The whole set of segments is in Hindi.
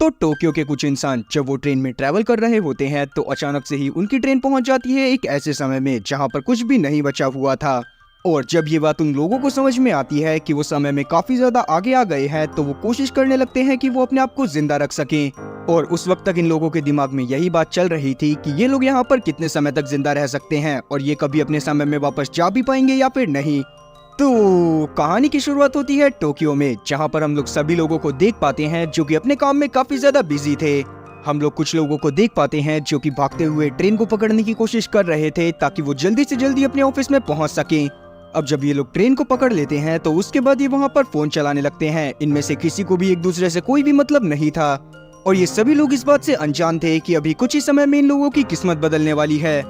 तो टोक्यो के कुछ इंसान जब वो ट्रेन में ट्रैवल कर रहे होते हैं तो अचानक से ही उनकी ट्रेन पहुंच जाती है एक ऐसे समय में जहां पर कुछ भी नहीं बचा हुआ था। और जब ये बात उन लोगों को समझ में आती है कि वो समय में काफी ज्यादा आगे आ गए हैं तो वो कोशिश करने लगते हैं कि वो अपने आप को जिंदा रख सकें। और उस वक्त तक इन लोगों के दिमाग में यही बात चल रही थी कि ये लोग यहाँ पर कितने समय तक जिंदा रह सकते हैं और ये कभी अपने समय में वापस जा भी पाएंगे या फिर नहीं। तो कहानी की शुरुआत होती है टोक्यो में, जहाँ पर हम लोग सभी लोगों को देख पाते हैं जो कि अपने काम में काफी ज्यादा बिजी थे। हम लोग कुछ लोगों को देख पाते हैं जो कि भागते हुए ट्रेन को पकड़ने की कोशिश कर रहे थे ताकि वो जल्दी से जल्दी अपने ऑफिस में पहुंच सकें। अब जब ये लोग ट्रेन को पकड़ लेते हैं तो उसके बाद ये वहां पर फोन चलाने लगते हैं। इनमें से किसी को भी एक दूसरे से कोई भी मतलब नहीं था और ये सभी लोग इस बात से अनजान थे कि अभी कुछ ही समय में इन लोगों की किस्मत बदलने वाली है।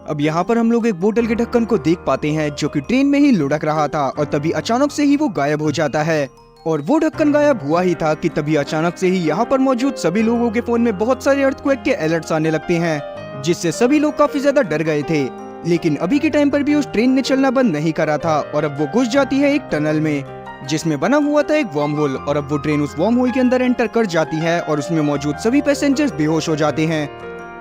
अब यहाँ पर हम लोग एक बोतल के ढक्कन को देख पाते हैं जो कि ट्रेन में ही लुढ़क रहा था और तभी अचानक से ही वो गायब हो जाता है। और वो ढक्कन गायब हुआ ही था कि तभी अचानक से ही यहाँ पर मौजूद सभी लोगों के फोन में बहुत सारे अर्थक्वेक के अलर्ट्स आने लगते हैं, जिससे सभी लोग काफी ज्यादा डर गए थे। लेकिन अभी के टाइम पर भी उस ट्रेन ने चलना बंद नहीं करा था और अब वो घुस जाती है एक टनल में जिसमें बना हुआ था एक वर्म होल। और अब वो ट्रेन उस वर्म होल के अंदर एंटर कर जाती है और उसमें मौजूद सभी पैसेंजर्स बेहोश हो जाते हैं।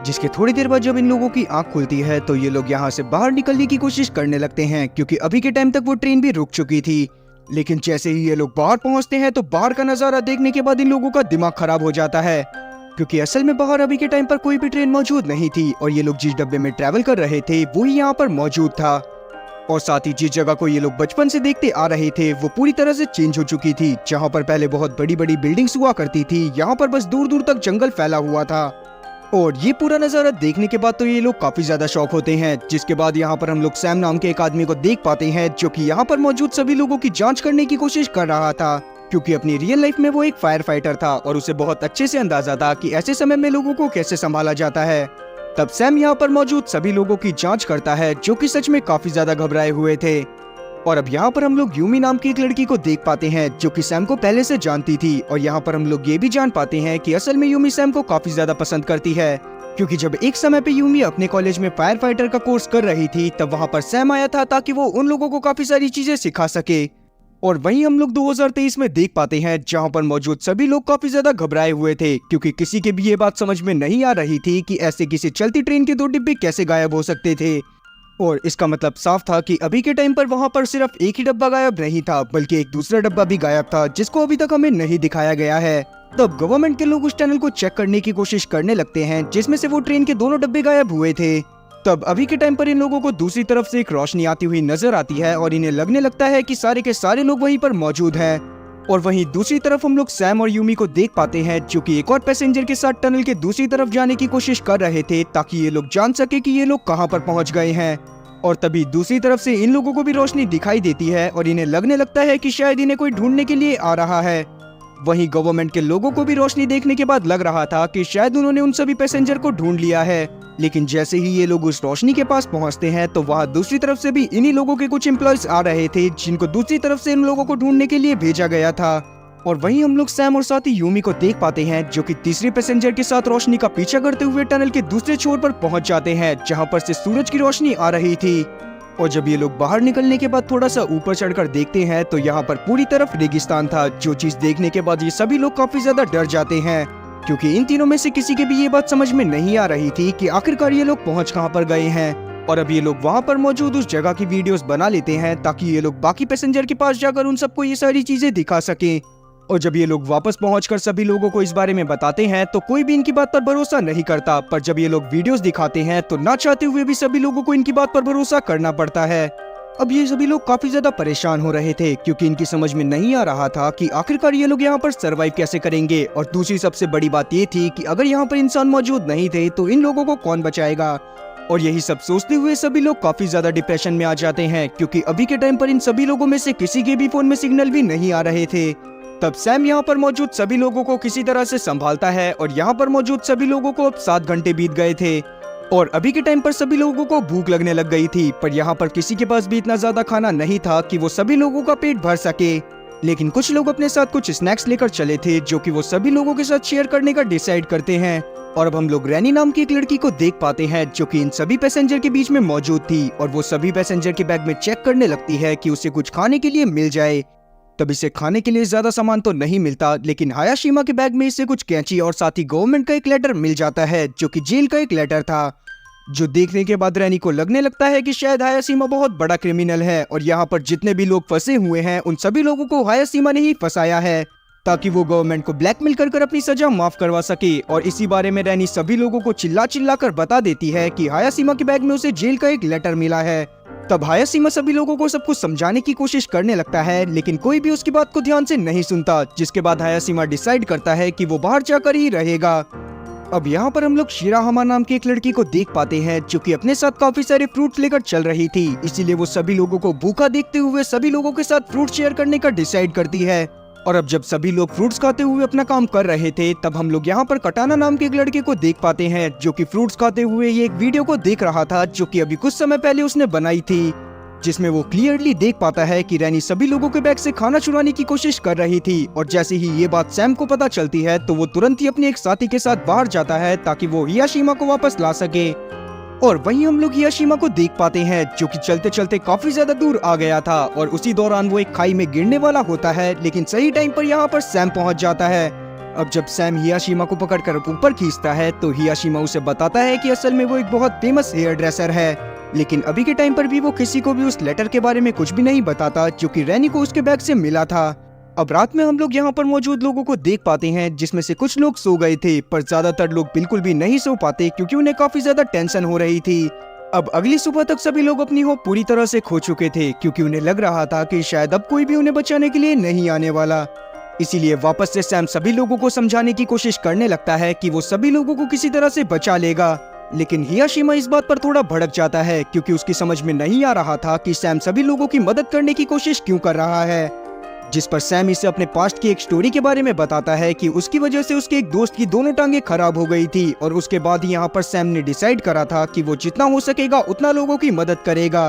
जिसके थोड़ी देर बाद जब इन लोगों की आंख खुलती है तो ये लोग यहाँ से बाहर निकलने की कोशिश करने लगते हैं, क्योंकि अभी के टाइम तक वो ट्रेन भी रुक चुकी थी। लेकिन जैसे ही ये लोग बाहर पहुंचते हैं तो बाहर का नजारा देखने के बाद इन लोगों का दिमाग खराब हो जाता है, क्योंकि असल में बाहर अभी के टाइम पर कोई भी ट्रेन मौजूद नहीं थी और ये लोग जिस डब्बे में ट्रैवल कर रहे थे वो ही यहाँ पर मौजूद था। और साथ ही जिस जगह को ये लोग बचपन से देखते आ रहे थे वो पूरी तरह से चेंज हो चुकी थी। जहाँ पर पहले बहुत बड़ी बड़ी बिल्डिंग्स हुआ करती थी, यहाँ पर बस दूर दूर तक जंगल फैला हुआ था। और ये पूरा नजारा देखने के बाद तो ये लोग काफी ज्यादा शॉक होते हैं। जिसके बाद यहाँ पर हम लोग सैम नाम के एक आदमी को देख पाते हैं जो कि यहाँ पर मौजूद सभी लोगों की जांच करने की कोशिश कर रहा था, क्योंकि अपनी रियल लाइफ में वो एक फायर फाइटर था और उसे बहुत अच्छे से अंदाजा था कि ऐसे समय में लोगों को कैसे संभाला जाता है। तब सैम यहाँ पर मौजूद सभी लोगों की जांच करता है जो कि सच में काफी ज्यादा घबराए हुए थे। और अब यहाँ पर हम लोग यूमी नाम की एक लड़की को देख पाते हैं जो कि सैम को पहले से जानती थी। और यहाँ पर हम लोग ये भी जान पाते हैं कि असल में यूमी सैम को काफी ज्यादा पसंद करती है, क्योंकि जब एक समय पे यूमी अपने कॉलेज में फायर फाइटर का कोर्स कर रही थी तब वहाँ पर सैम आया था ताकि वो उन लोगों को काफी सारी चीजें सिखा सके। और वहीं हम लोग 2023 में देख पाते हैं जहाँ पर मौजूद सभी लोग काफी ज्यादा घबराए हुए थे, क्योंकि किसी के भी ये बात समझ में नहीं आ रही थी कि ऐसे किसी चलती ट्रेन के दो डिब्बे कैसे गायब हो सकते थे। और इसका मतलब साफ था कि अभी के टाइम पर वहाँ पर सिर्फ एक ही डब्बा गायब नहीं था बल्कि एक दूसरा डब्बा भी गायब था, जिसको अभी तक हमें नहीं दिखाया गया है। तब गवर्नमेंट के लोग उस टनल को चेक करने की कोशिश करने लगते हैं जिसमें से वो ट्रेन के दोनों डब्बे गायब हुए थे। तब अभी के टाइम पर इन लोगों को दूसरी तरफ से एक रोशनी आती हुई नजर आती है और इन्हें लगने लगता है कि सारे के सारे लोग वहीं पर मौजूद हैं। और वहीं दूसरी तरफ हम लोग सैम और यूमी को देख पाते हैं जो कि एक और पैसेंजर के साथ टनल के दूसरी तरफ जाने की कोशिश कर रहे थे ताकि ये लोग जान सके कि ये लोग कहां पर पहुंच गए हैं। और तभी दूसरी तरफ से इन लोगों को भी रोशनी दिखाई देती है और इन्हें लगने लगता है कि शायद इन्हें कोई ढूंढने के लिए आ रहा है। वहीं गवर्नमेंट के लोगों को भी रोशनी देखने के बाद लग रहा था कि शायद उन्होंने उन सभी पैसेंजर को ढूंढ लिया है। लेकिन जैसे ही ये लोग उस रोशनी के पास पहुंचते हैं तो वहां दूसरी तरफ से भी इन्हीं लोगों के कुछ एम्प्लॉयज आ रहे थे जिनको दूसरी तरफ से इन लोगों को ढूंढने के लिए भेजा गया था। और वहीं हम लोग सैम और साथ ही यूमी को देख पाते हैं जो कि तीसरे पैसेंजर के साथ रोशनी का पीछा करते हुए टनल के दूसरे छोर पर पहुंच जाते हैं जहां पर से सूरज की रोशनी आ रही थी। और जब ये लोग बाहर निकलने के बाद थोड़ा सा ऊपर चढ़कर देखते हैं तो यहाँ पर पूरी तरफ रेगिस्तान था, जो चीज देखने के बाद ये सभी लोग काफी ज्यादा डर जाते हैं, क्योंकि इन तीनों में से किसी के भी ये बात समझ में नहीं आ रही थी कि आखिरकार ये लोग पहुंच कहां पर गए हैं। और अब ये लोग वहां पर मौजूद उस जगह की वीडियोस बना लेते हैं ताकि ये लोग बाकी पैसेंजर के पास जाकर उन सबको ये सारी चीजें दिखा सकें। और जब ये लोग वापस पहुंचकर सभी लोगों को इस बारे में बताते हैं तो कोई भी इनकी बात पर भरोसा नहीं करता, पर जब ये लोग वीडियोस दिखाते हैं तो ना चाहते हुए भी सभी लोगों को इनकी बात पर भरोसा करना पड़ता है। अब ये सभी लोग काफी ज्यादा परेशान हो रहे थे, क्योंकि इनकी समझ में नहीं आ रहा था कि आखिरकार ये लोग यहाँ पर सरवाइव कैसे करेंगे। और दूसरी सबसे बड़ी बात ये थी कि अगर यहाँ पर इंसान मौजूद नहीं थे तो इन लोगों को कौन बचाएगा। और यही सब सोचते हुए सभी लोग काफी ज्यादा डिप्रेशन में आ जाते हैं, क्योंकि अभी के टाइम पर इन सभी लोगों में से किसी के भी फोन में सिग्नल भी नहीं आ रहे थे। तब सैम यहाँ पर मौजूद सभी लोगों को किसी तरह से संभालता है और यहाँ पर मौजूद सभी लोगों को अब 7 घंटे बीत गए थे और अभी के टाइम पर सभी लोगों को भूख लगने लग गई थी, पर यहाँ पर किसी के पास भी इतना ज्यादा खाना नहीं था कि वो सभी लोगों का पेट भर सके। लेकिन कुछ लोग अपने साथ कुछ स्नैक्स लेकर चले थे जो कि वो सभी लोगों के साथ शेयर करने का डिसाइड करते हैं। और अब हम लोग रैनी नाम की एक लड़की को देख पाते हैं जो कि इन सभी पैसेंजर के बीच में मौजूद थी और वो सभी पैसेंजर के बैग में चेक करने लगती है कि उसे कुछ खाने के लिए मिल जाए। तब इसे खाने के लिए ज्यादा सामान तो नहीं मिलता, लेकिन हायाशिमा के बैग में इसे कुछ कैंची और साथ ही गवर्नमेंट का एक लेटर मिल जाता है जो कि जेल का एक लेटर था, जो देखने के बाद रैनी को लगने लगता है कि शायद हायाशिमा बहुत बड़ा क्रिमिनल है और यहाँ पर जितने भी लोग फंसे हुए हैं उन सभी लोगों को हायाशिमा ने ही फंसाया है ताकि वो गवर्नमेंट को ब्लैकमेल कर अपनी सजा माफ करवा सके। और इसी बारे में रैनी सभी लोगों को चिल्ला चिल्ला कर बता देती है कि हायाशिमा के बैग में उसे जेल का एक लेटर मिला है। तब हायाशिमा सभी लोगों को सब कुछ समझाने की कोशिश करने लगता है, लेकिन कोई भी उसकी बात को ध्यान से नहीं सुनता, जिसके बाद हायाशिमा डिसाइड करता है कि वो बाहर जाकर ही रहेगा। अब यहाँ पर हम लोग शिराहामा नाम की एक लड़की को देख पाते हैं जो कि अपने साथ काफी सारे फ्रूट्स लेकर चल रही थी, इसीलिए वो सभी लोगों को भूखा देखते हुए सभी लोगों के साथ फ्रूट शेयर करने का डिसाइड करती है। और अब जब सभी लोग फ्रूट्स खाते हुए अपना काम कर रहे थे, तब हम लोग यहाँ पर कटाना नाम के एक लड़के को देख पाते हैं जो कि फ्रूट्स खाते हुए ये एक वीडियो को देख रहा था जो कि अभी कुछ समय पहले उसने बनाई थी, जिसमें वो क्लियरली देख पाता है कि रैनी सभी लोगों के बैग से खाना चुराने की कोशिश कर रही थी। और जैसे ही ये बात सैम को पता चलती है तो वो तुरंत ही अपने एक साथी के साथ बाहर जाता है ताकि वो हियाशिमा को वापस ला सके। और वहीं हम लोग हियाशिमा को देख पाते हैं जो कि चलते चलते काफी ज्यादा दूर आ गया था और उसी दौरान वो एक खाई में गिरने वाला होता है, लेकिन सही टाइम पर यहाँ पर सैम पहुंच जाता है। अब जब सैम हियाशिमा को पकड़कर ऊपर खींचता है तो हियाशिमा उसे बताता है कि असल में वो एक बहुत फेमस हेयर ड्रेसर है, लेकिन अभी के टाइम पर भी वो किसी को भी उस लेटर के बारे में कुछ भी नहीं बताता जो कि रैनी को उसके बैग से मिला था। अब रात में हम लोग यहाँ पर मौजूद लोगों को देख पाते हैं, जिसमें से कुछ लोग सो गए थे पर ज्यादातर लोग बिल्कुल भी नहीं सो पाते क्योंकि उन्हें काफी ज्यादा टेंशन हो रही थी। अब अगली सुबह तक सभी लोग अपनी होप पूरी तरह से खो चुके थे क्योंकि उन्हें लग रहा था कि शायद अब कोई भी उन्हें बचाने के लिए नहीं आने वाला। इसीलिए वापस से सैम सभी लोगों को समझाने की कोशिश करने लगता है कि वो सभी लोगों को किसी तरह से बचा लेगा, लेकिन हियाशिमा इस बात पर थोड़ा भड़क जाता है क्योंकि उसकी समझ में नहीं आ रहा था कि सैम सभी लोगों की मदद करने की कोशिश क्यों कर रहा है। जिस पर सैम इसे अपने पास्ट की एक स्टोरी के बारे में बताता है कि उसकी वजह से उसके एक दोस्त की दोनों टांगे खराब हो गई थी और उसके बाद ही यहाँ पर सैम ने डिसाइड करा था कि वो जितना हो सकेगा उतना लोगों की मदद करेगा।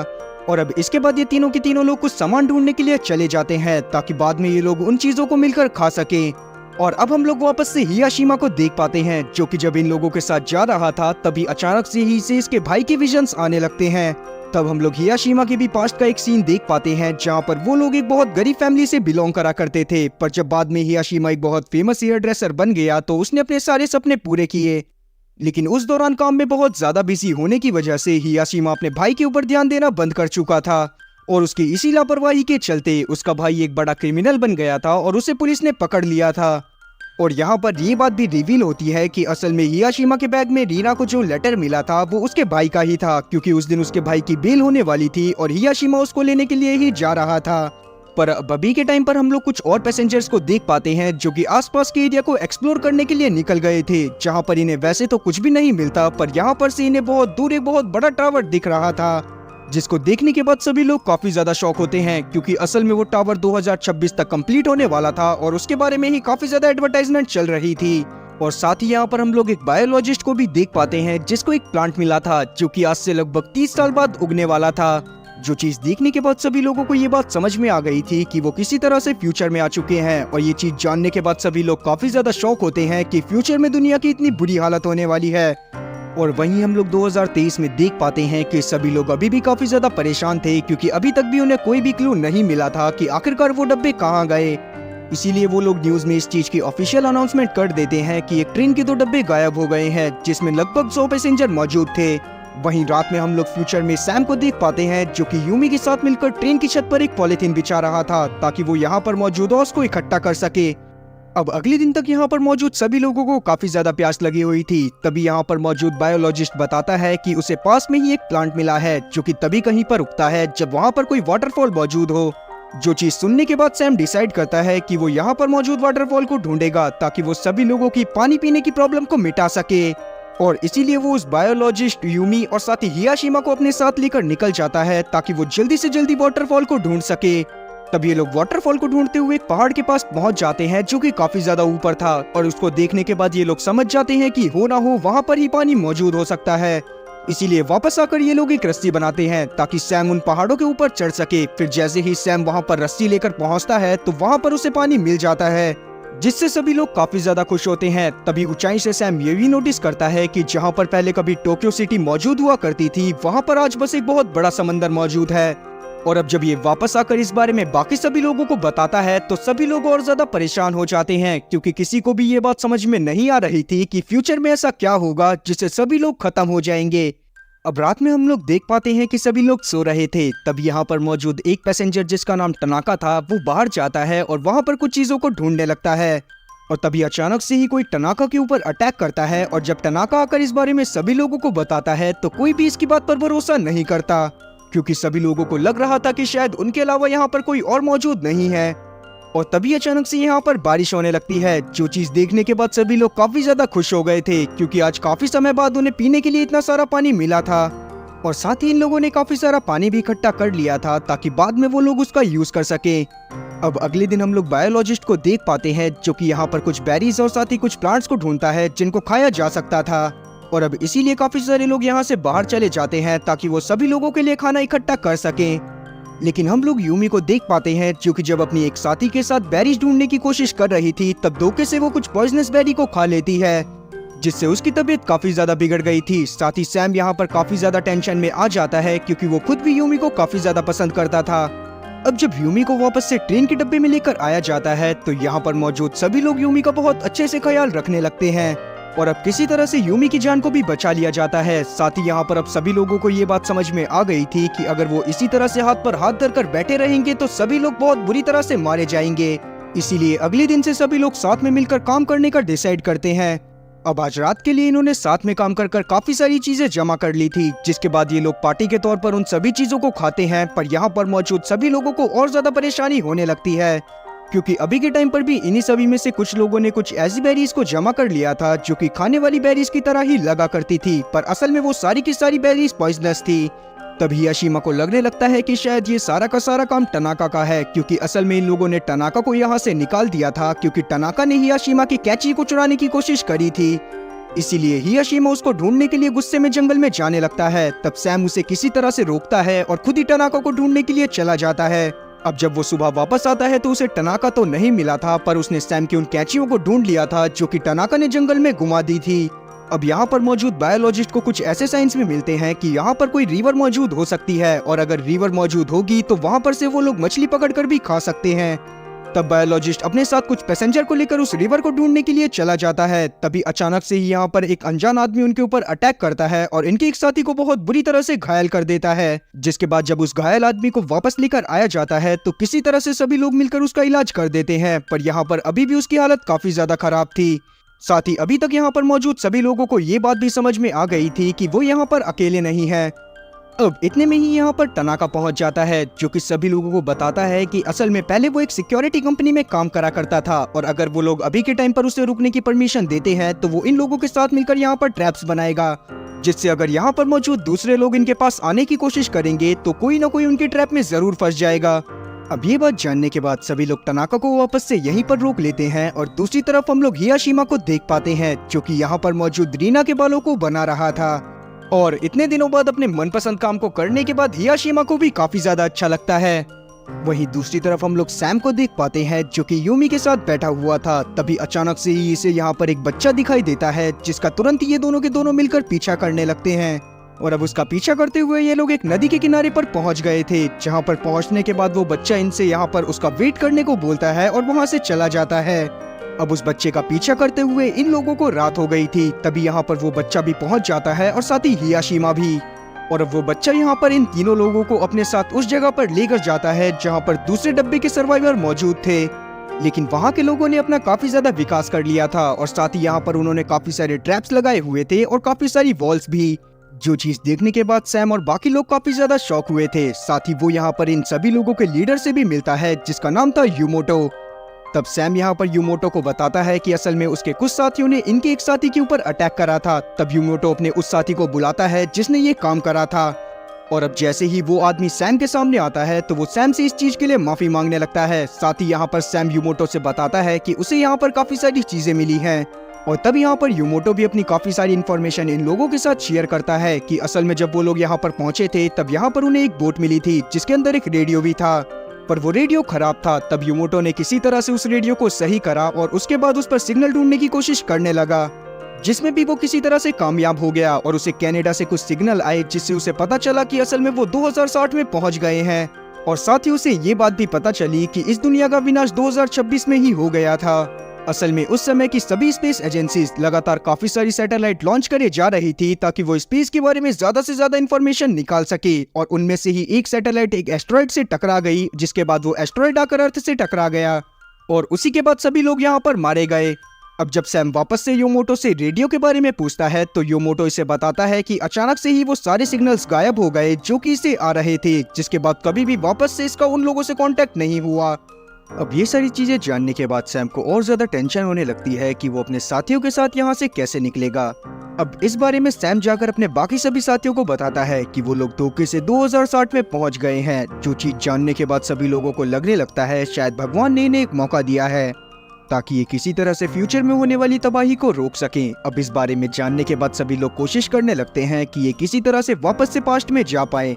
और अब इसके बाद ये तीनों के तीनों लोग कुछ सामान ढूंढने के लिए चले जाते हैं ताकि बाद में ये लोग उन चीजों को मिलकर खा सके। और अब हम लोग वापस से हियाशिमा को देख पाते हैं जो कि जब इन लोगों के साथ जा रहा था तभी अचानक से ही इसे इसके भाई के विजन्स आने लगते हैं। तब हम लोग हियाशिमा के भी पास्ट का एक सीन देख पाते हैं जहाँ पर वो लोग एक बहुत गरीब फैमिली से बिलोंग करा करते थे, पर जब बाद में हियाशिमा एक बहुत फेमस हेयर ड्रेसर बन गया तो उसने अपने सारे सपने पूरे किए, लेकिन उस दौरान काम में बहुत ज्यादा बिजी होने की वजह से हियाशिमा अपने भाई के ऊपर ध्यान देना बंद कर चुका था और उसकी इसी लापरवाही के चलते उसका भाई एक बड़ा क्रिमिनल बन गया था और उसे पुलिस ने पकड़ लिया था। और यहाँ पर ये बात भी रिवील होती है कि असल में हियाशिमा के बैग में रीना को जो लेटर मिला था वो उसके भाई का ही था, क्योंकि उस दिन उसके भाई की बेल होने वाली थी और हियाशिमा उसको लेने के लिए ही जा रहा था। पर अभी के टाइम पर हम लोग कुछ और पैसेंजर्स को देख पाते हैं जो कि आसपास के एरिया को एक्सप्लोर करने के लिए निकल गए थे, जहाँ पर इन्हें वैसे तो कुछ भी नहीं मिलता पर यहाँ पर से इन्हें बहुत दूर एक बहुत बड़ा टावर दिख रहा था, जिसको देखने के बाद सभी लोग काफी ज्यादा शॉक होते हैं क्योंकि असल में वो टावर 2026 तक कंप्लीट होने वाला था और उसके बारे में ही काफी ज्यादा एडवर्टाइजमेंट चल रही थी। और साथ ही यहाँ पर हम लोग एक बायोलॉजिस्ट को भी देख पाते हैं जिसको एक प्लांट मिला था जो कि आज से लगभग 30 साल बाद उगने वाला था। जो चीज देखने के बाद सभी लोगों को ये बात समझ में आ गई थी कि वो किसी तरह से फ्यूचर में आ चुके हैं और ये चीज जानने के बाद सभी लोग काफी ज्यादा शॉक होते हैं कि फ्यूचर में दुनिया की इतनी बुरी हालत होने वाली है। और वहीं हम लोग 2023 में देख पाते हैं कि सभी लोग अभी भी काफी ज्यादा परेशान थे क्योंकि अभी तक भी उन्हें कोई भी क्लू नहीं मिला था कि आखिरकार वो डब्बे कहाँ गए। इसीलिए वो लोग न्यूज में इस चीज की ऑफिशियल अनाउंसमेंट कर देते हैं कि एक ट्रेन के 2 डब्बे गायब हो गए हैं जिसमें लगभग 100 पैसेंजर मौजूद थे। वहीं रात में हम लोग फ्यूचर में सैम को देख पाते हैं जो कि यूमी के साथ मिलकर ट्रेन की छत पर एक पॉलिथीन बिछा रहा था ताकि वो यहाँ पर मौजूद ऑस को इकट्ठा कर सके। अब अगले दिन तक यहाँ पर मौजूद सभी लोगों को काफी ज्यादा प्यास लगी हुई थी। तभी यहाँ पर मौजूद बायोलॉजिस्ट बताता है कि उसे पास में ही एक प्लांट मिला है जो कि तभी कहीं पर उगता है जब वहाँ पर कोई वाटरफॉल मौजूद हो। जो चीज सुनने के बाद सैम डिसाइड करता है कि वो यहाँ पर मौजूद वाटरफॉल को ढूंढेगा ताकि वो सभी लोगों की पानी पीने की प्रॉब्लम को मिटा सके। और इसीलिए वो उस बायोलॉजिस्ट यूमी और साथ ही हियाशिमा को अपने साथ लेकर निकल जाता है ताकि वो जल्दी से जल्दी वाटरफॉल को ढूंढ सके। तब ये लोग वाटरफॉल को ढूंढते हुए पहाड़ के पास पहुंच जाते हैं जो कि काफी ज्यादा ऊपर था और उसको देखने के बाद ये लोग समझ जाते हैं कि हो ना हो वहां पर ही पानी मौजूद हो सकता है। इसीलिए वापस आकर ये लोग एक रस्सी बनाते हैं ताकि सैम उन पहाड़ों के ऊपर चढ़ सके। फिर जैसे ही सैम वहां पर रस्सी लेकर पहुंचता है तो वहां पर उसे पानी मिल जाता है, जिससे सभी लोग काफी ज्यादा खुश होते हैं। तभी ऊंचाई से सैम ये भी नोटिस करता है कि जहां पर पहले कभी टोक्यो सिटी मौजूद हुआ करती थी वहां पर आज बस एक बहुत बड़ा समंदर मौजूद है। और अब जब ये वापस आकर इस बारे में बाकी सभी लोगों को बताता है तो सभी लोग और ज्यादा परेशान हो जाते हैं, क्योंकि किसी को भी ये बात समझ में नहीं आ रही थी कि फ्यूचर में ऐसा क्या होगा जिससे सभी लोग खत्म हो जाएंगे। अब रात में हम लोग देख पाते हैं कि सभी लोग सो रहे थे। तब यहाँ पर मौजूद एक पैसेंजर जिसका नाम टनाका था वो बाहर जाता है और वहाँ पर कुछ चीजों को ढूंढने लगता है। और तभी अचानक से ही कोई टनाका के ऊपर अटैक करता है, और जब टनाका आकर इस बारे में सभी लोगों को बताता है तो कोई भी इसकी बात पर भरोसा नहीं करता, क्योंकि सभी लोगों को लग रहा था कि शायद उनके अलावा यहाँ पर कोई और मौजूद नहीं है। और तभी अचानक से यहाँ पर बारिश होने लगती है, जो चीज देखने के बाद सभी लोग काफी ज्यादा खुश हो गए थे, क्योंकि आज काफी समय बाद उन्हें पीने के लिए इतना सारा पानी मिला था। और साथ ही इन लोगों ने काफी सारा पानी भी इकट्ठा कर लिया था ताकि बाद में वो लोग उसका यूज कर सके। अब अगले दिन हम लोग बायोलॉजिस्ट को देख पाते हैं, जो कि यहाँ पर कुछ बेरीज और साथ ही कुछ प्लांट्स को ढूंढता है जिनको खाया जा सकता था। और अब इसीलिए काफी सारे लोग यहाँ से बाहर चले जाते हैं ताकि वो सभी लोगों के लिए खाना इकट्ठा कर सकें। लेकिन हम लोग यूमी को देख पाते हैं, जो कि जब अपनी एक साथी के साथ बेरीज ढूंढने की कोशिश कर रही थी तब धोखे से वो कुछ पॉइजनस बेरी को खा लेती है, जिससे उसकी तबीयत काफी ज्यादा बिगड़ गई थी। साथ ही सैम यहाँ पर काफी ज्यादा टेंशन में आ जाता है, क्योंकि वो खुद भी यूमी को काफी ज्यादा पसंद करता था। अब जब यूमी को वापस से ट्रेन के डब्बे में लेकर आया जाता है तो यहाँ पर मौजूद सभी लोग यूमी का बहुत अच्छे से ख्याल रखने लगते हैं, और अब किसी तरह से यूमी की जान को भी बचा लिया जाता है। साथ ही यहाँ पर अब सभी लोगों को ये बात समझ में आ गई थी कि अगर वो इसी तरह से हाथ पर हाथ धरकर बैठे रहेंगे तो सभी लोग बहुत बुरी तरह से मारे जाएंगे। इसीलिए अगले दिन से सभी लोग साथ में मिलकर काम करने का डिसाइड करते हैं। अब आज रात के लिए इन्होंने साथ में काम कर काफी सारी चीजें जमा कर ली थी, जिसके बाद ये लोग पार्टी के तौर पर उन सभी चीजों को खाते हैं। पर यहाँ पर मौजूद सभी लोगों को और ज्यादा परेशानी होने लगती है, क्योंकि अभी के टाइम पर भी इन्हीं सभी में से कुछ लोगों ने कुछ ऐसी बेरीज को जमा कर लिया था जो कि खाने वाली बेरीज की तरह ही लगा करती थी, पर असल में वो सारी की सारी बेरीज पॉइजनस थी। तभी अशीमा को लगने लगता है कि शायद ये सारा का सारा काम टनाका का है, क्योंकि असल में इन लोगों ने टनाका को यहाँ से निकाल दिया था, क्योंकि टनाका ने ही अशीमा की कैची को चुराने की कोशिश करी थी। इसीलिए ही अशीमा उसको ढूंढने के लिए गुस्से में जंगल में जाने लगता है। तब सैम उसे किसी तरह से रोकता है और खुद ही टनाका को ढूंढने के लिए चला जाता है। अब जब वो सुबह वापस आता है तो उसे टनाका तो नहीं मिला था, पर उसने सैम की उन कैचियों को ढूंढ लिया था जो कि टनाका ने जंगल में घुमा दी थी। अब यहाँ पर मौजूद बायोलॉजिस्ट को कुछ ऐसे साइंस में मिलते हैं कि यहाँ पर कोई रिवर मौजूद हो सकती है, और अगर रिवर मौजूद होगी तो वहाँ पर से वो लोग मछली पकड़कर भी खा सकते हैं। तब बायोलॉजिस्ट अपने साथ कुछ पैसेंजर को लेकर उस रिवर को ढूंढने के लिए चला जाता है। तभी अचानक से ही यहाँ पर एक अनजान आदमी उनके ऊपर अटैक करता है और इनके एक साथी को बहुत बुरी तरह से घायल कर देता है, जिसके बाद जब उस घायल आदमी को वापस लेकर आया जाता है तो किसी तरह से सभी लोग मिलकर उसका इलाज कर देते हैं। पर यहाँ पर अभी भी उसकी हालत काफी ज्यादा खराब थी। साथ ही अभी तक यहाँ पर मौजूद सभी लोगों को ये बात भी समझ में आ गई थी कि वो यहाँ पर अकेले नहीं है। अब इतने में ही यहाँ पर टनाका पहुंच जाता है, जो कि सभी लोगों को बताता है कि असल में पहले वो एक सिक्योरिटी कंपनी में काम करा करता था, और अगर वो लोग अभी के टाइम पर उसे रुकने की परमिशन देते हैं तो वो इन लोगों के साथ मिलकर यहाँ पर ट्रैप्स बनाएगा, जिससे अगर यहाँ पर मौजूद दूसरे लोग इनके पास आने की कोशिश करेंगे तो कोई ना कोई उनके ट्रैप में जरूर फंस जाएगा। अब ये बात जानने के बाद सभी लोग टनाका को वापस से यहीं पर रोक लेते हैं, और दूसरी तरफ हम लोग हियाशिमा को देख पाते हैं, जो कि यहाँ पर मौजूद रीना के बालों को बना रहा था। और इतने दिनों बाद अपने मनपसंद काम को करने के बाद हियाशिमा को भी काफी ज्यादा अच्छा लगता है। वहीं दूसरी तरफ हम लोग सैम को देख पाते हैं, जो कि यूमी के साथ बैठा हुआ था। तभी अचानक से ही इसे यहाँ पर एक बच्चा दिखाई देता है, जिसका तुरंत ये दोनों के दोनों मिलकर पीछा करने लगते हैं। और अब उसका पीछा करते हुए ये लोग एक नदी के किनारे पर पहुंच गए थे, जहां पर पहुंचने के बाद वो बच्चा इनसे यहाँ पर उसका वेट करने को बोलता है और वहां से चला जाता है। अब उस बच्चे का पीछा करते हुए इन लोगों को रात हो गई थी। तभी यहाँ पर वो बच्चा भी पहुंच जाता है और साथ ही हियाशिमा भी। और अब वो बच्चा यहाँ पर इन तीनों लोगों को अपने साथ उस जगह पर लेकर जाता है जहाँ पर दूसरे डब्बे के सर्वाइवर मौजूद थे, लेकिन वहाँ के लोगों ने अपना काफी ज्यादा विकास कर लिया था, और साथ ही यहाँ पर उन्होंने काफी सारे ट्रैप्स लगाए हुए थे और काफी सारी वॉल्स भी, जो चीज देखने के बाद सैम और बाकी लोग काफी ज्यादा शॉक हुए थे। साथ ही वो यहाँ पर इन सभी लोगों के लीडर से भी मिलता है, जिसका नाम था यूमोटो। तब सैम यहाँ पर यूमोटो को बताता है कि असल में उसके कुछ साथियों ने इनके एक साथी के ऊपर अटैक करा था। तब यूमोटो अपने उस साथी को बुलाता है जिसने ये काम करा था, और अब जैसे ही वो आदमी सैम के सामने आता है तो वो सैम से इस चीज के लिए माफी मांगने लगता है। साथ ही यहाँ पर सैम यूमोटो से बताता है कि उसे यहाँ पर काफी सारी चीजें मिली हैं, और तब यहाँ पर यूमोटो भी अपनी काफी सारी इन्फॉर्मेशन इन लोगों के साथ शेयर करता है कि असल में जब वो लोग यहाँ पर पहुंचे थे तब यहाँ पर उन्हें एक बोट मिली थी जिसके अंदर एक रेडियो भी था, पर वो रेडियो खराब था। तब यूमोटो ने किसी तरह से उस रेडियो को सही करा और उसके बाद उस पर सिग्नल ढूंढने की कोशिश करने लगा, जिसमें भी वो किसी तरह से कामयाब हो गया, और उसे कनाडा से कुछ सिग्नल आए जिससे उसे पता चला कि असल में वो 2060 में पहुंच गए हैं। और साथ ही उसे ये बात भी पता चली कि इस दुनिया का विनाश 2026 में ही हो गया था। असल में उस समय की सभी स्पेस एजेंसीज लगातार काफी सारी सैटेलाइट लॉन्च करे जा रही थी ताकि वो स्पेस के बारे में ज्यादा से ज्यादा इंफॉर्मेशन निकाल सके, और उनमें से ही एक सैटेलाइट एक एस्ट्रॉइड से टकरा गई, जिसके बाद वो एस्ट्रॉइड आकर अर्थ से टकरा गया और उसी के बाद सभी लोग यहाँ पर मारे गए। अब जब सैम वापस से योमोटो से रेडियो के बारे में पूछता है तो योमोटो इसे बताता है कि अचानक से ही वो सारे सिग्नल्स गायब हो गए जो कि इसे आ रहे थे, जिसके बाद कभी भी वापस से इसका उन लोगों से कांटेक्ट नहीं हुआ। अब ये सारी चीजें जानने के बाद सैम को और ज्यादा टेंशन होने लगती है कि वो अपने साथियों के साथ यहाँ से कैसे निकलेगा। अब इस बारे में सैम जाकर अपने बाकी सभी साथियों को बताता है कि वो लोग धोखे से 2060 में पहुंच गए हैं। जो चीज जानने के बाद सभी लोगों को लगने लगता है शायद भगवान ने इन्हें एक मौका दिया है ताकि ये किसी तरह से फ्यूचर में होने वाली तबाही को रोक सकें। अब इस बारे में जानने के बाद सभी लोग कोशिश करने लगते हैं कि ये किसी तरह से वापस से पास्ट में जा पाए,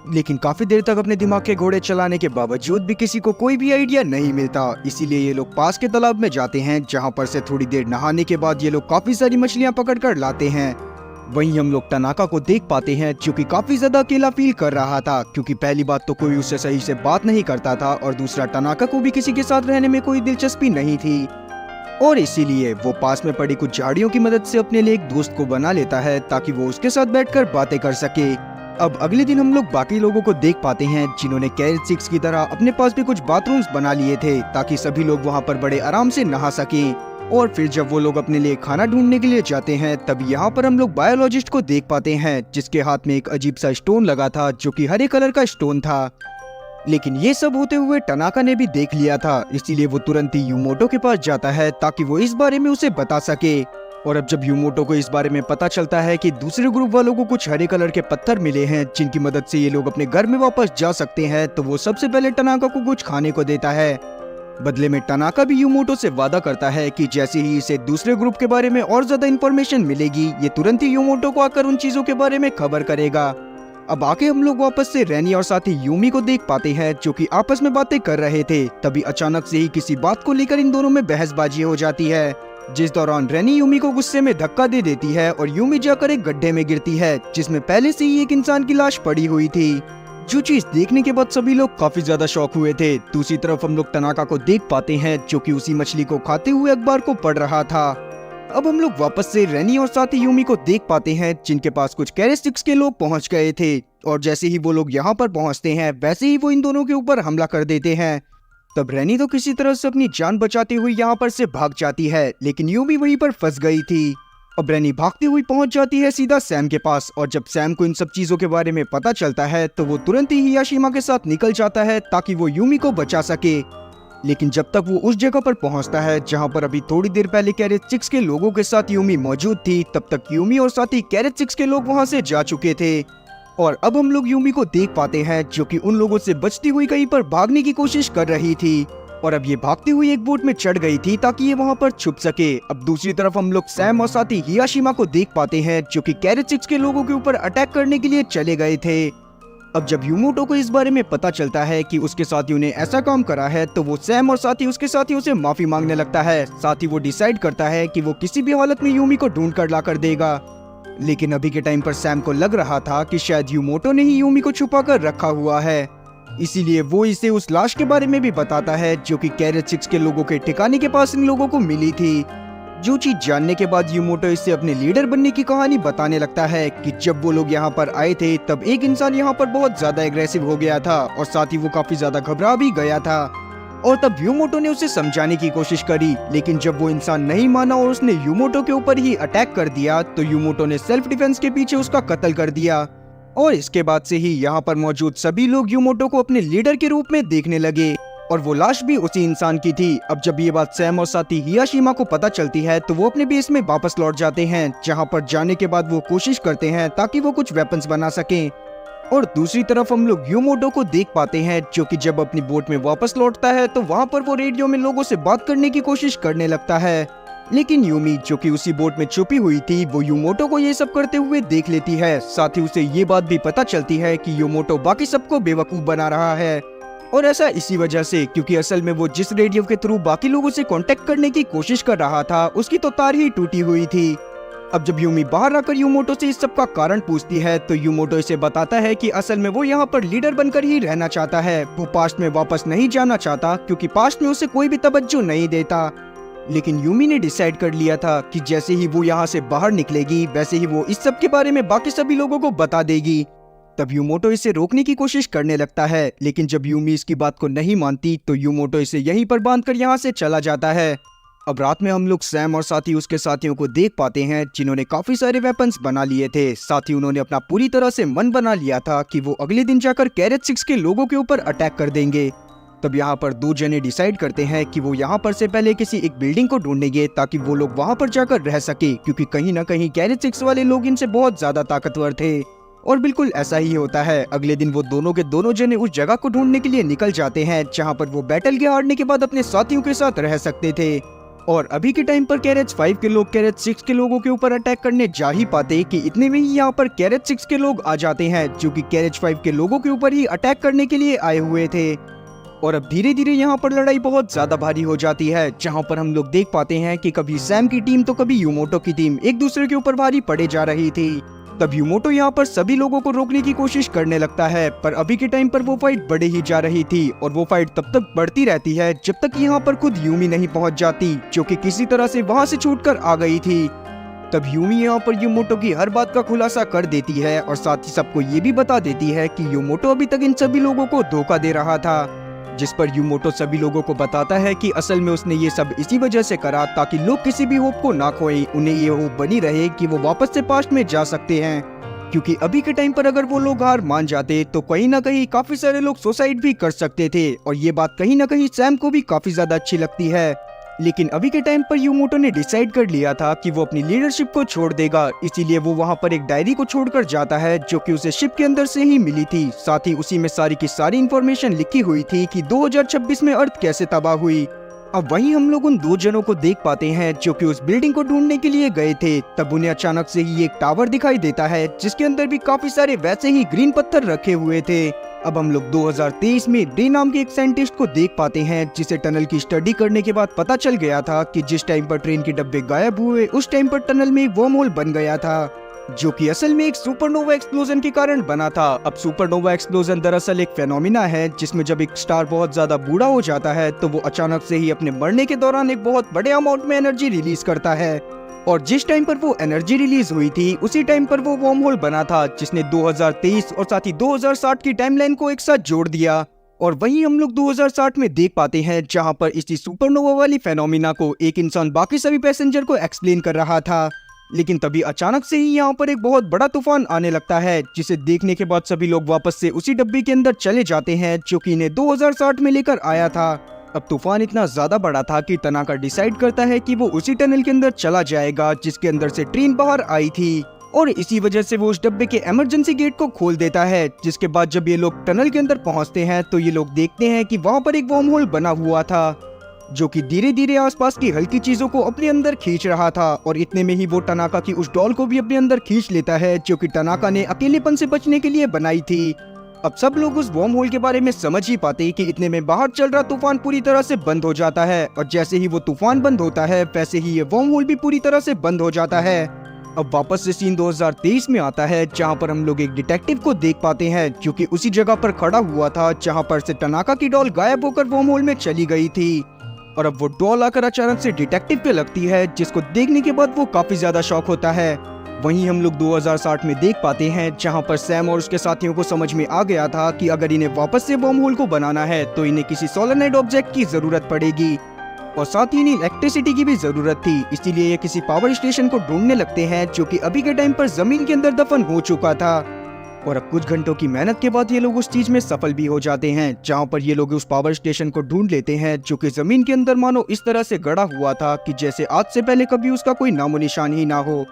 लेकिन काफी देर तक अपने दिमाग के घोड़े चलाने के बावजूद भी किसी को कोई भी आइडिया नहीं मिलता। इसीलिए ये लोग पास के तालाब में जाते हैं, जहाँ पर से थोड़ी देर नहाने के बाद ये लोग काफी सारी मछलियाँ पकड़ कर लाते हैं। वहीं हम लोग टनाका को देख पाते हैं जो कि काफी ज्यादा अकेला फील कर रहा था, क्योंकि पहली बात तो कोई उससे सही से बात नहीं करता था और दूसरा टनाका को भी किसी के साथ रहने में कोई दिलचस्पी नहीं थी, और इसीलिए वो पास में पड़ी कुछ झाड़ियों की मदद से अपने लिए एक दोस्त को बना लेता है ताकि वो उसके साथ बैठकर बातें कर सके। अब अगले दिन हम लोग बाकी लोगों को देख पाते हैं जिन्होंने कैरेट 6 की तरह अपने पास भी कुछ बाथरूम्स बना लिए थे ताकि सभी लोग वहां पर बड़े आराम से नहा सकें। और फिर जब वो लोग अपने लिए खाना ढूंढने के लिए जाते हैं तब यहाँ पर हम लोग बायोलॉजिस्ट को देख पाते हैं जिसके हाथ में एक अजीब सा स्टोन लगा था जो कि हरे कलर का स्टोन था। लेकिन ये सब होते हुए टनाका ने भी देख लिया था, इसीलिए वो तुरंत ही यूमोटो के पास जाता है ताकि वो इस बारे में उसे बता सके। और अब जब यूमोटो को इस बारे में पता चलता है कि दूसरे ग्रुप वालों को कुछ हरे कलर के पत्थर मिले हैं जिनकी मदद से ये लोग अपने घर में वापस जा सकते हैं, तो वो सबसे पहले टनाका को कुछ खाने को देता है। बदले में टनाका भी यूमोटो से वादा करता है कि जैसे ही इसे दूसरे ग्रुप के बारे में और ज्यादा इन्फॉर्मेशन मिलेगी ये तुरंत ही यूमोटो को आकर उन चीजों के बारे में खबर करेगा। अब आके हम लोग वापस से रैनी और साथी यूमी को देख पाते हैं जो कि आपस में बातें कर रहे थे। तभी अचानक से ही किसी बात को लेकर इन दोनों में बहसबाजी हो जाती है, जिस दौरान रैनी यूमी को गुस्से में धक्का दे देती है और यूमी जाकर एक गड्ढे में गिरती है जिसमें पहले से ही एक इंसान की लाश पड़ी हुई थी। जो चीज देखने के बाद सभी लोग काफी ज्यादा शॉक हुए थे। दूसरी तरफ हम लोग टनाका को देख पाते हैं जो कि उसी मछली को खाते हुए अखबार को पढ़ रहा था। अब हम लोग वापस से रैनी और साथी यूमी को देख पाते हैं जिनके पास कुछ कैरेस्टिक्स के लोग पहुंच गए थे, और जैसे ही वो लोग यहाँ पर पहुंचते हैं वैसे ही वो इन दोनों के ऊपर हमला कर देते हैं। तब रैनी तो किसी तरह से अपनी जान बचाती हुई यहाँ पर से भाग जाती है, लेकिन यूमी वहीं पर फंस गई थी। अब रैनी भागती हुई पहुंच जाती है सीधा सैम के पास, और जब सैम को इन सब चीजों के बारे में पता चलता है तो वो तुरंत ही हियाशिमा के साथ निकल जाता है ताकि वो यूमी को बचा सके। लेकिन जब तक वो उस जगह पर पहुंचता है जहां पर अभी थोड़ी देर पहले कैरेट 6 के लोगों के साथ यूमी मौजूद थी, तब तक यूमी और साथी कैरेट 6 के लोग वहां से जा चुके थे। और अब हम लोग यूमी को देख पाते हैं जो कि उन लोगों से बचती हुई कहीं पर भागने की कोशिश कर रही थी, और अब ये भागती हुई एक बोट में चढ़ गई थी ताकि ये वहां पर छुप सके। अब दूसरी तरफ हम लोग सैम और साथी हियाशिमा को देख पाते हैं जो कि कैरेट 6 के लोगों के ऊपर अटैक करने के लिए चले गए थे। अब जब यूमोटो को इस बारे में पता चलता है कि उसके साथियों ने ऐसा काम करा है तो वो सैम और साथी उसके साथियों से माफी मांगने लगता है। साथ ही वो डिसाइड करता है कि वो किसी भी हालत में यूमी को ढूंढ कर ला कर देगा। लेकिन अभी के टाइम पर सैम को लग रहा था कि शायद यूमोटो ने ही यूमी को छुपा कर रखा हुआ है, इसीलिए वो इसे उस लाश के बारे में भी बताता है जो कि कैरेट 6 के लोगों के ठिकाने के पास इन लोगों को मिली थी। जो चीज जानने के बाद यूमोटो इससे अपने लीडर बनने की कहानी बताने लगता है कि जब वो लोग यहाँ पर आए थे तब एक इंसान यहाँ पर बहुत ज्यादा एग्रेसिव हो गया था और साथ ही वो काफी ज्यादा घबरा भी गया था, और तब यूमोटो ने उसे समझाने की कोशिश करी, लेकिन जब वो इंसान नहीं माना और उसने यूमोटो के ऊपर ही अटैक कर दिया तो यूमोटो ने सेल्फ डिफेंस के पीछे उसका कत्ल कर दिया। और इसके बाद से ही यहाँ पर मौजूद सभी लोग यूमोटो को अपने लीडर के रूप में देखने लगे, और वो लाश भी उसी इंसान की थी। अब जब ये बात सैम और साथी हियाशिमा को पता चलती है तो वो अपने बेस में वापस लौट जाते हैं, जहाँ पर जाने के बाद वो कोशिश करते हैं ताकि वो कुछ वेपन्स बना सकें। और दूसरी तरफ हम लोग यूमोटो को देख पाते हैं जो कि जब अपनी बोट में वापस लौटता है तो वहाँ पर वो रेडियो में लोगों से बात करने की कोशिश करने लगता है, लेकिन यूमी जो कि उसी बोट में छुपी हुई थी वो यूमोटो को ये सब करते हुए देख लेती है। साथ ही उसे ये बात भी पता चलती है कि यूमोटो बाकी सबको बेवकूफ बना रहा है, और ऐसा इसी वजह से क्योंकि असल में वो जिस रेडियो के थ्रू बाकी लोगों से कांटेक्ट करने की कोशिश कर रहा था उसकी तो तार ही टूटी हुई थी। अब जब यूमी बाहर आकर यूमोटो से इस सब का कारण पूछती है तो यूमोटो इसे बताता है कि असल में वो यहाँ पर लीडर बनकर ही रहना चाहता है। वो पास्ट में वापस नहीं जाना चाहता क्योंकि पास्ट में उसे कोई भी तवज्जो नहीं देता। लेकिन यूमी ने डिसाइड कर लिया था कि जैसे ही वो यहाँ से बाहर निकलेगी वैसे ही वो इस सब के बारे में बाकी सभी लोगों को बता देगी। तब यूमोटो इसे रोकने की कोशिश करने लगता है, लेकिन जब यूमी इसकी बात को नहीं मानती तो यूमोटो इसे यहीं पर बांधकर यहाँ से चला जाता है। अब रात में हम लोग सैम और साथ ही उसके साथियों को देख पाते हैं जिन्होंने काफी सारे वेपन्स बना लिए थे। साथ ही उन्होंने अपना पूरी तरह से मन बना लिया था कि वो अगले दिन जाकर कैरेज 6 के लोगों के ऊपर अटैक कर देंगे। तब यहाँ पर दो जने डिसाइड करते हैं कि वो यहाँ पर से पहले किसी एक बिल्डिंग को ढूंढेंगे ताकि वो लोग वहाँ पर जाकर रह सके, क्योंकि कहीं ना कहीं कैरेज 6 वाले लोग इनसे बहुत ज्यादा ताकतवर थे। और बिल्कुल ऐसा ही होता है। अगले दिन वो दोनों के दोनों जने उस जगह को ढूंढने के लिए निकल जाते हैं जहाँ पर वो बैटल के हारने के बाद अपने साथियों के साथ रह सकते थे। और अभी के टाइम पर कैरेज 5 के लोग कैरेज 6 के लोगों के ऊपर अटैक करने जा ही पाते कि इतने में ही यहाँ पर कैरेज 6 के लोग आ जाते हैं जो कि कैरेज 5 के लोगों के ऊपर ही अटैक करने के लिए आए हुए थे। और अब धीरे धीरे यहाँ पर लड़ाई बहुत ज्यादा भारी हो जाती है, जहाँ पर हम लोग देख पाते हैं कि कभी सैम की टीम तो कभी यूमोटो की टीम एक दूसरे के ऊपर भारी पड़े जा रही थी। तब यूमोटो यहाँ पर सभी लोगों को रोकने की कोशिश करने लगता है, पर अभी के टाइम पर वो फाइट बढ़े ही जा रही थी और वो फाइट तब तक बढ़ती रहती है जब तक यहाँ पर खुद यूमी नहीं पहुंच जाती, जो कि किसी तरह से वहां से छूटकर आ गई थी। तब यूमी यहाँ पर यूमोटो की हर बात का खुलासा कर देती है और साथ ही सबको ये भी बता देती है कि यूमोटो अभी तक इन सभी लोगों को धोखा दे रहा था। जिस पर यूमोटो सभी लोगों को बताता है कि असल में उसने ये सब इसी वजह से करा ताकि लोग किसी भी होप को ना खोएं, उन्हें ये होप बनी रहे कि वो वापस से पास्ट में जा सकते हैं, क्योंकि अभी के टाइम पर अगर वो लोग हार मान जाते तो कहीं ना कहीं काफी सारे लोग सुसाइड भी कर सकते थे। और ये बात कहीं ना कहीं सैम को भी काफी ज्यादा अच्छी लगती है। लेकिन अभी के टाइम पर यूमोटो ने डिसाइड कर लिया था कि वो अपनी लीडरशिप को छोड़ देगा, इसीलिए वो वहां पर एक डायरी को छोड़कर जाता है जो कि उसे शिप के अंदर से ही मिली थी। साथ ही उसी में सारी की सारी इंफॉर्मेशन लिखी हुई थी कि 2026 में अर्थ कैसे तबाह हुई। अब वहीं हम लोग उन दो जनों को देख पाते हैं जो कि उस बिल्डिंग को ढूंढने के लिए गए थे। तब उन्हें अचानक से ही एक टावर दिखाई देता है जिसके अंदर भी काफी सारे वैसे ही ग्रीन पत्थर रखे हुए थे। अब हम लोग 2023 में डे नाम के एक साइंटिस्ट को देख पाते हैं जिसे टनल की स्टडी करने के बाद पता चल गया था कि जिस टाइम पर ट्रेन के डब्बे गायब हुए उस टाइम पर टनल में वर्म होल बन गया था, जो कि असल में एक सुपरनोवा एक्सप्लोजन के कारण बना था। अब सुपरनोवा एक्सप्लोजन दरअसल एक फेनोमिना है जिसमें जब एक स्टार बहुत ज्यादा बूढ़ा हो जाता है तो वो अचानक से ही अपने मरने के दौरान एक बहुत बड़े अमाउंट में एनर्जी रिलीज करता है। और जिस टाइम पर वो एनर्जी रिलीज हुई थी उसी टाइम पर वो वर्म होल बना था जिसने 2023 और साथ ही 2060 की टाइमलाइन को एक साथ जोड़ दिया। और वहीं हम लोग 2060 में देख पाते हैं जहां पर इसी सुपरनोवा वाली फेनोमिना को एक इंसान बाकी सभी पैसेंजर को एक्सप्लेन कर रहा था। लेकिन तभी अचानक से ही यहाँ पर एक बहुत बड़ा तूफान आने लगता है, जिसे देखने के बाद सभी लोग वापस से उसी डब्बे के अंदर चले जाते हैं जो कि इन्हें 2060 में लेकर आया था। अब तूफान इतना ज्यादा बड़ा था कि तनाका डिसाइड करता है कि वो उसी टनल के अंदर चला जाएगा जिसके अंदर से ट्रेन बाहर आई थी, और इसी वजह से वो उस डब्बे के इमरजेंसी गेट को खोल देता है। जिसके बाद जब ये लोग टनल के अंदर पहुंचते हैं तो ये लोग देखते हैं कि वहाँ पर एक वर्म होल बना हुआ था जो कि धीरे धीरे आसपास की हल्की चीजों को अपने अंदर खींच रहा था। और इतने में ही वो टनाका की उस डॉल को भी अपने अंदर खींच लेता है जो कि टनाका ने अकेलेपन से बचने के लिए बनाई थी। अब सब लोग उस वर्म होल के बारे में समझ ही पाते कि इतने में बाहर चल रहा तूफान पूरी तरह से बंद हो जाता है, और जैसे ही वो तूफान बंद होता है वैसे ही ये वर्म होल भी पूरी तरह से बंद हो जाता है। अब वापस से सीन 2023 में आता है जहां पर हम लोग एक डिटेक्टिव को देख पाते हैं जो कि उसी जगह पर खड़ा हुआ था जहां पर से टनाका की डॉल गायब होकर वर्म होल में चली गई थी। और अब वो डॉल आकर अचानक से डिटेक्टिव पे लगती है जिसको देखने के बाद वो काफी ज्यादा शॉक होता है। वहीं हम लोग 2060 में देख पाते हैं जहां पर सैम और उसके साथियों को समझ में आ गया था कि अगर इन्हें वापस से वर्म होल को बनाना है तो इन्हें किसी सोलेनॉइड ऑब्जेक्ट की जरूरत पड़ेगी, और साथ ही इन्हें इलेक्ट्रिसिटी की भी जरूरत थी। इसीलिए ये किसी पावर स्टेशन को ढूंढने लगते हैं जो कि अभी के टाइम पर जमीन के अंदर दफन हो चुका था। और अब कुछ घंटों की मेहनत के बाद ये लोग उस चीज में सफल भी हो जाते हैं जहां पर ये लोग उस पावर स्टेशन को ढूंढ लेते हैं जो कि जमीन के अंदर मानो इस तरह से गड़ा हुआ था कि जैसे आज से पहले कभी उसका कोई नामो निशान ही ना हो।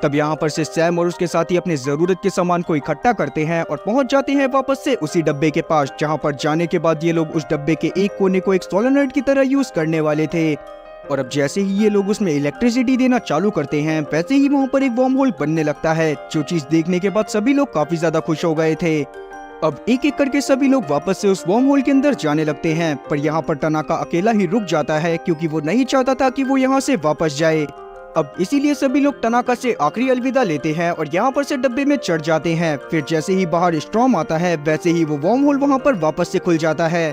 तब यहाँ पर से सैम और उसके साथी अपने जरूरत के सामान को इकट्ठा करते हैं और पहुंच जाते हैं वापस से उसी डब्बे के पास, जहां पर जाने के बाद ये लोग उस डब्बे के एक कोने को एक सोलेनॉइड की तरह यूज करने वाले थे। और अब जैसे ही ये लोग उसमें इलेक्ट्रिसिटी देना चालू करते हैं वैसे ही वहाँ पर एक वर्म होल बनने लगता है, जो चीज देखने के बाद सभी लोग काफी ज्यादा खुश हो गए थे। अब एक एक करके सभी लोग वापस से उस वर्म होल के अंदर जाने लगते हैं, पर यहाँ पर टनाका अकेला ही रुक जाता है क्योंकि वो नहीं चाहता था कि वो यहाँ से वापस जाए। अब इसीलिए सभी लोग तनाका से आखिरी अलविदा लेते हैं और यहाँ पर से डब्बे में चढ़ जाते हैं। फिर जैसे ही बाहर स्टॉर्म आता है वैसे ही वो वर्म होल वहाँ पर वापस से खुल जाता है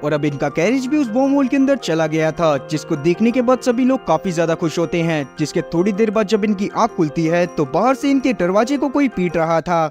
और अब इनका कैरेज भी उस वर्म होल के अंदर चला गया था, जिसको देखने के बाद सभी लोग काफी ज्यादा खुश होते हैं। जिसके थोड़ी देर बाद जब इनकी आँख खुलती है तो बाहर से इनके दरवाजे को कोई पीट रहा था।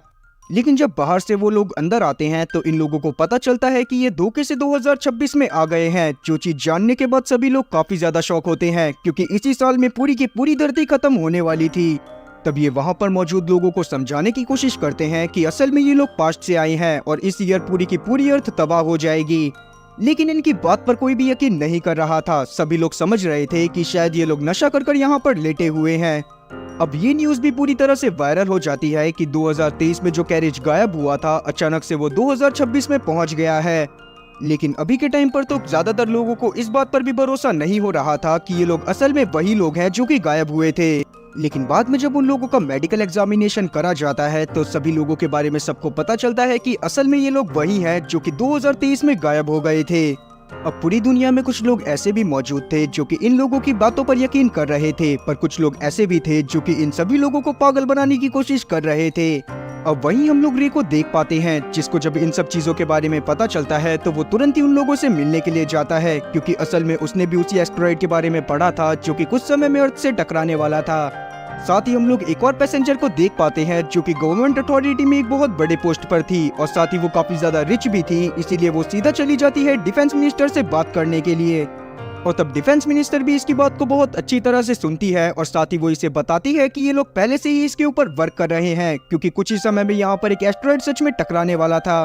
लेकिन जब बाहर से वो लोग अंदर आते हैं तो इन लोगों को पता चलता है कि ये धोखे से 2026 में आ गए हैं। जो चीज जानने के बाद सभी लोग काफी ज्यादा शॉक होते हैं, क्योंकि इसी साल में पूरी की पूरी धरती खत्म होने वाली थी। तब ये वहाँ पर मौजूद लोगों को समझाने की कोशिश करते हैं कि असल में ये लोग पास्ट से आए हैं और इस ईयर पूरी की पूरी अर्थ तबाह हो जाएगी। लेकिन इनकी बात पर कोई भी यकीन नहीं कर रहा था। सभी लोग समझ रहे थे कि शायद ये लोग नशा कर यहाँ पर लेटे हुए हैं। अब ये न्यूज भी पूरी तरह से वायरल हो जाती है कि 2023 में जो कैरेज गायब हुआ था अचानक से वो 2026 में पहुंच गया है। लेकिन अभी के टाइम पर तो ज्यादातर लोगों को इस बात पर भी भरोसा नहीं हो रहा था कि ये लोग असल में वही लोग हैं जो कि गायब हुए थे। लेकिन बाद में जब उन लोगों का मेडिकल एग्जामिनेशन करा जाता है तो सभी लोगों के बारे में सबको पता चलता है कि असल में ये लोग वही हैं जो कि 2023 में गायब हो गए थे। अब पूरी दुनिया में कुछ लोग ऐसे भी मौजूद थे जो कि इन लोगों की बातों पर यकीन कर रहे थे, पर कुछ लोग ऐसे भी थे जो कि इन सभी लोगों को पागल बनाने की कोशिश कर रहे थे। अब वहीं हम लोग रे को देख पाते हैं, जिसको जब इन सब चीजों के बारे में पता चलता है तो वो तुरंत ही उन लोगों से मिलने के लिए जाता है, क्योंकि असल में उसने भी उसी एस्टेरॉयड के बारे में पढ़ा था जो कि कुछ समय में अर्थ से टकराने वाला था। साथ ही हम लोग एक और पैसेंजर को देख पाते हैं जो कि गवर्नमेंट अथॉरिटी में एक बहुत बड़े पोस्ट पर थी और साथ ही वो काफी ज्यादा रिच भी थी, इसीलिए वो सीधा चली जाती है डिफेंस मिनिस्टर से बात करने के लिए। और तब डिफेंस मिनिस्टर भी इसकी बात को बहुत अच्छी तरह से सुनती है और साथ ही वो इसे बताती है कि ये लोग पहले से ही इसके ऊपर वर्क कर रहे हैं, क्योंकि कुछ ही समय में यहाँ पर एक एस्टेरॉयड सच में टकराने वाला था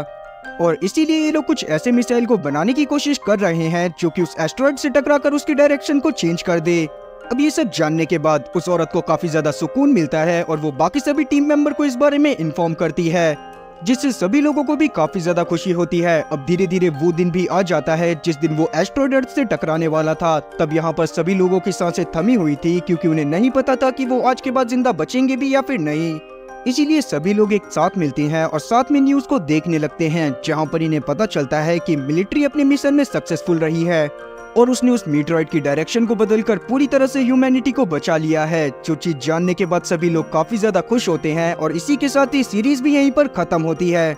और इसीलिए ये लोग कुछ ऐसे मिसाइल को बनाने की कोशिश कर रहे हैं जो कि उस एस्टेरॉयड से टकराकर उसकी डायरेक्शन को चेंज कर दे। अब ये सब जानने के बाद उस औरत को काफी ज्यादा सुकून मिलता है और वो बाकी सभी टीम मेंबर को इस बारे में इन्फॉर्म करती है, जिससे सभी लोगों को भी काफी ज्यादा खुशी होती है। अब धीरे धीरे वो दिन भी आ जाता है जिस दिन वो एस्टेरॉयड अर्थ से टकराने वाला था। तब यहाँ पर सभी लोगों की सांसें थमी हुई थी, क्योंकि उन्हें नहीं पता था कि वो आज के बाद जिंदा बचेंगे भी या फिर नहीं। इसीलिए सभी लोग एक साथ मिलते हैं और साथ में न्यूज को देखने लगते हैं, जहाँ पर इन्हें पता चलता है कि मिलिट्री अपने मिशन में सक्सेसफुल रही है और उसने उस मीटरॉइड की डायरेक्शन को बदलकर पूरी तरह से ह्यूमैनिटी को बचा लिया है। जो चीज जानने के बाद सभी लोग काफी ज्यादा खुश होते हैं और इसी के साथ ही सीरीज भी यहीं पर खत्म होती है।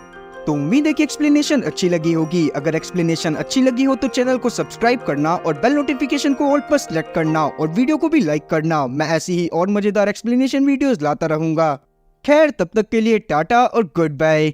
तो उम्मीद है कि एक्सप्लेनेशन अच्छी लगी होगी। अगर एक्सप्लेनेशन अच्छी लगी हो तो चैनल को सब्सक्राइब करना और बेल नोटिफिकेशन को ऑल पर सेलेक्ट करना और वीडियो को भी लाइक करना। मैं ऐसी ही और मजेदार एक्सप्लेनेशन वीडियोस लाता रहूंगा। खैर तब तक के लिए टाटा और गुड बाय।